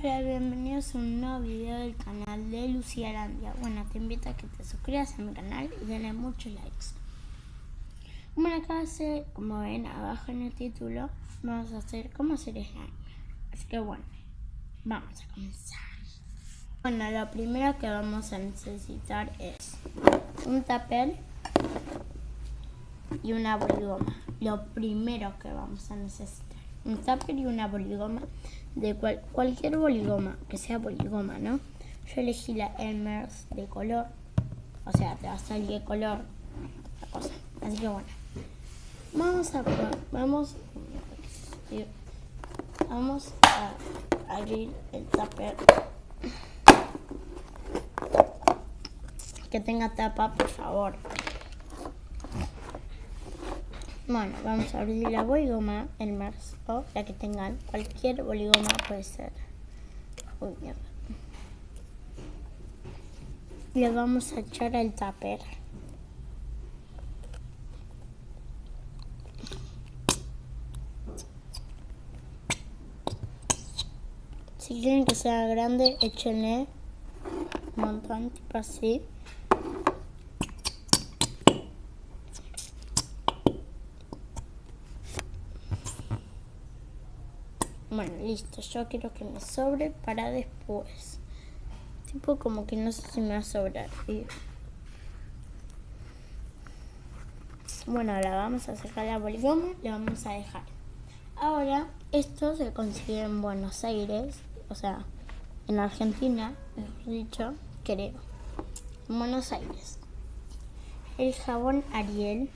Hola, bienvenidos a un nuevo video del canal de Lucía Arandia. Bueno, te invito a que te suscribas a mi canal y denle muchos likes. Bueno, acá como ven abajo en el título, vamos a hacer cómo hacer slime. Así que bueno, vamos a comenzar. Bueno, lo primero que vamos a necesitar es un tupper y una boligoma. Lo primero que vamos a necesitar. Un tupper y una boligoma de cualquier boligoma, que sea boligoma, ¿no? Yo elegí la Elmer's de color, o sea, te va a salir de color la cosa. Así que bueno, vamos a abrir el tupper. Que tenga tapa, por favor. Bueno, vamos a abrir la boligoma Elmer's o la que tengan. Cualquier boligoma puede ser. Uy, mierda. Le vamos a echar al tupper. Si quieren que sea grande, échenle un montón, tipo así. Bueno, listo. Yo quiero que me sobre para después. Tipo como que no sé si me va a sobrar. Bueno, ahora vamos a sacar la boligoma y la vamos a dejar. Ahora, esto se consigue en Buenos Aires, o sea, en Argentina, mejor dicho, creo. En Buenos Aires. El jabón Ariel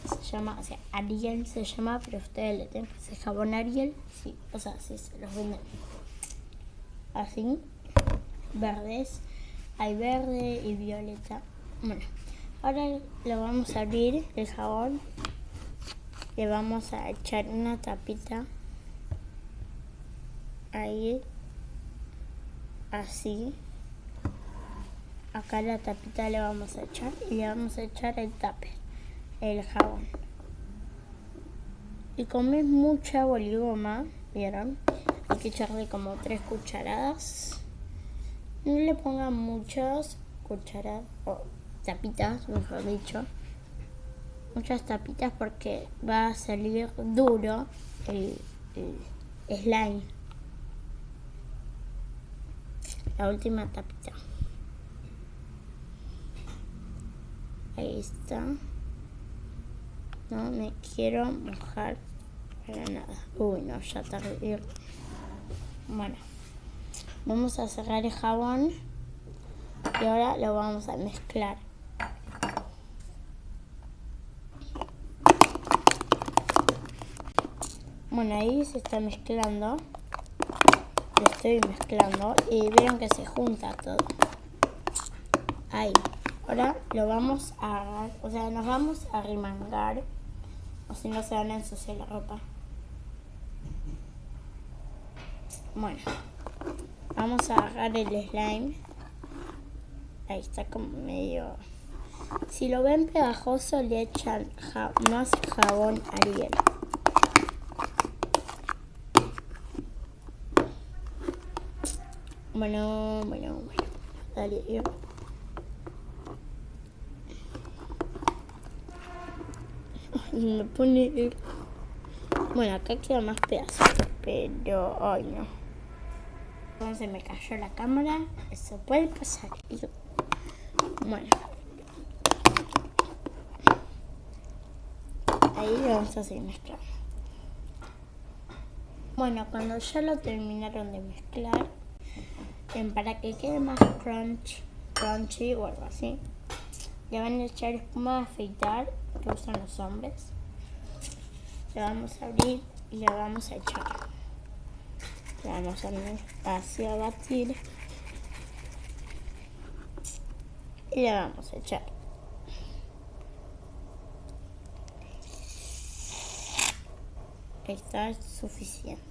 se llama, o sea, Ariel se llama, pero ustedes le tienen que hacer jabón Ariel, sí, o sea, sí se los venden. Así, verdes, hay verde y violeta. Bueno, ahora lo vamos a abrir el jabón, le vamos a echar una tapita, ahí, así. Acá la tapita le vamos a echar y le vamos a echar el tupper, el jabón. Y como es mucha boligoma, ¿vieron? Hay que echarle como 3 cucharadas. No le pongan muchas cucharadas o tapitas, mejor dicho. Muchas tapitas porque va a salir duro el slime. La última tapita. Ahí está. No me quiero mojar para nada. Uy, no, ya tardé. Bueno, vamos a cerrar el jabón y ahora lo vamos a mezclar. Bueno, ahí se está mezclando. Lo estoy mezclando y vieron que se junta todo. Ahí. Ahora lo vamos a agarrar, o sea, nos vamos a remangar, o si no se van a ensuciar la ropa. Bueno, vamos a agarrar el slime. Ahí está como medio... Si lo ven pegajoso, le echan más jabón Ariel. Bueno. Dale, yo. Me pone... Bueno, acá queda más pedacitos, pero... Ay, no. Entonces me cayó la cámara. Eso puede pasar. Bueno. Ahí lo vamos a seguir mezclando. Bueno, cuando ya lo terminaron de mezclar, para que quede más crunchy o algo así, le van a echar espuma de afeitar que usan los hombres. Le vamos a abrir y le vamos a echar. Le vamos a batir y le vamos a echar. Está es suficiente.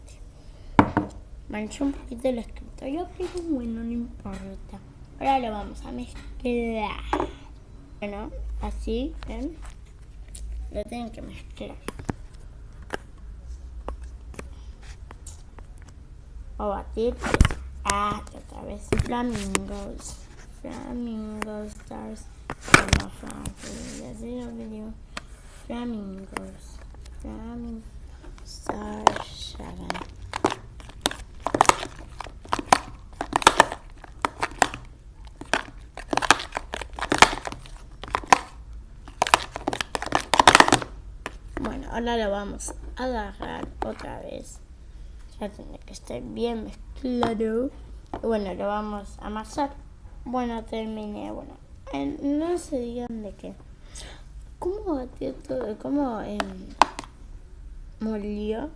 Manché un poquito el escritorio, pero bueno, no importa. Ahora lo vamos a mezclar. Bueno, así, ¿ven? Lo tienen que mezclar. o batir es otra vez. Flamingos. Flamingo stars. Video. Flamingos. Flamingo stars. Bueno, ahora lo vamos a agarrar otra vez. Ya tiene que estar bien mezclado. Y bueno, lo vamos a amasar. Bueno, terminé. Bueno, no se digan de qué. ¿Cómo batió todo? ¿Cómo molió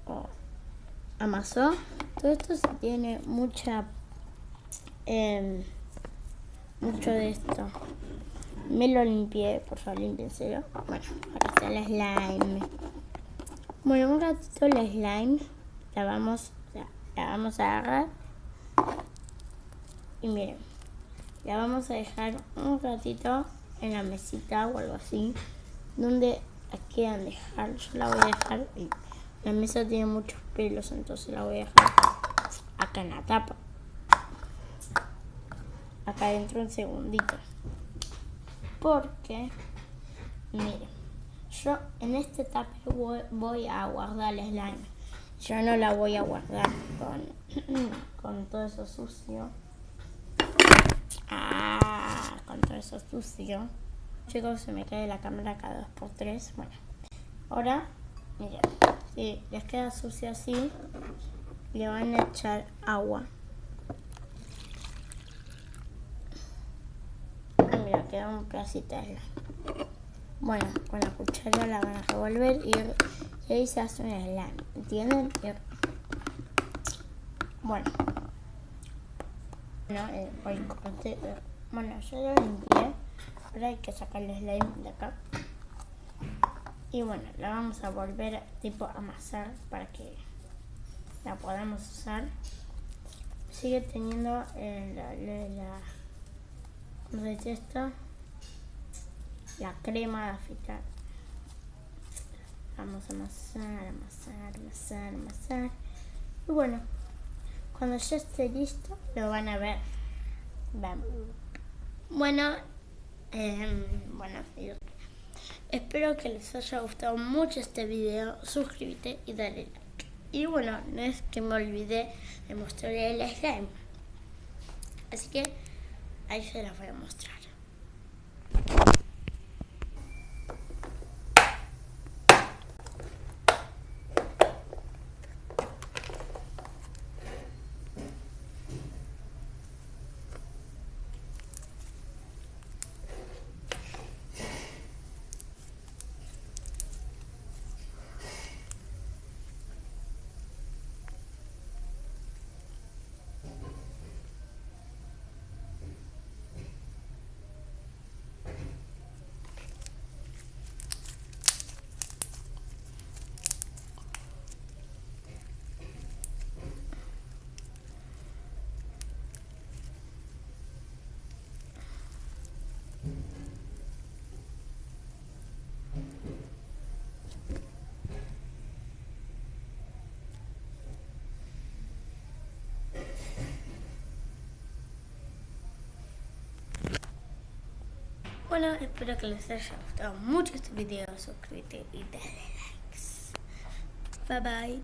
o amasó? Todo esto se tiene mucho de esto. Me lo limpié, por favor, límpienselo. Bueno, acá está el slime. Bueno, un ratito la slime la vamos a agarrar. Y miren, la vamos a dejar un ratito en la mesita o algo así, donde la quieran dejar. Yo la voy a dejar, y la mesa tiene muchos pelos, entonces la voy a dejar acá en la tapa. Acá dentro un segundito. Porque, miren, yo en este tupper voy a guardar el slime. Yo no la voy a guardar con todo eso sucio. Con todo eso sucio. Chicos, se me cae la cámara cada 2x3. Bueno, ahora, miren, si les queda sucio así, le van a echar agua. Mira, queda un pedacito de slime. Bueno, con la cuchara la van a revolver y ahí se hace un slime, ¿entienden? Bueno, bueno, yo lo limpié. Ahora hay que sacar el slime de acá. Y bueno, la vamos a volver tipo a amasar para que la podamos usar. Sigue teniendo ¿cómo se dice esto? La crema de afeitar. Vamos a amasar. Y bueno, cuando ya esté listo, lo van a ver. Vamos. Bueno, espero que les haya gustado mucho este video. Suscríbete y dale like. Y bueno, no es que me olvidé de mostrarles el slime. Así que ahí se las voy a mostrar. Bueno, espero que les haya gustado mucho este video. Suscríbete y dale likes. Bye bye.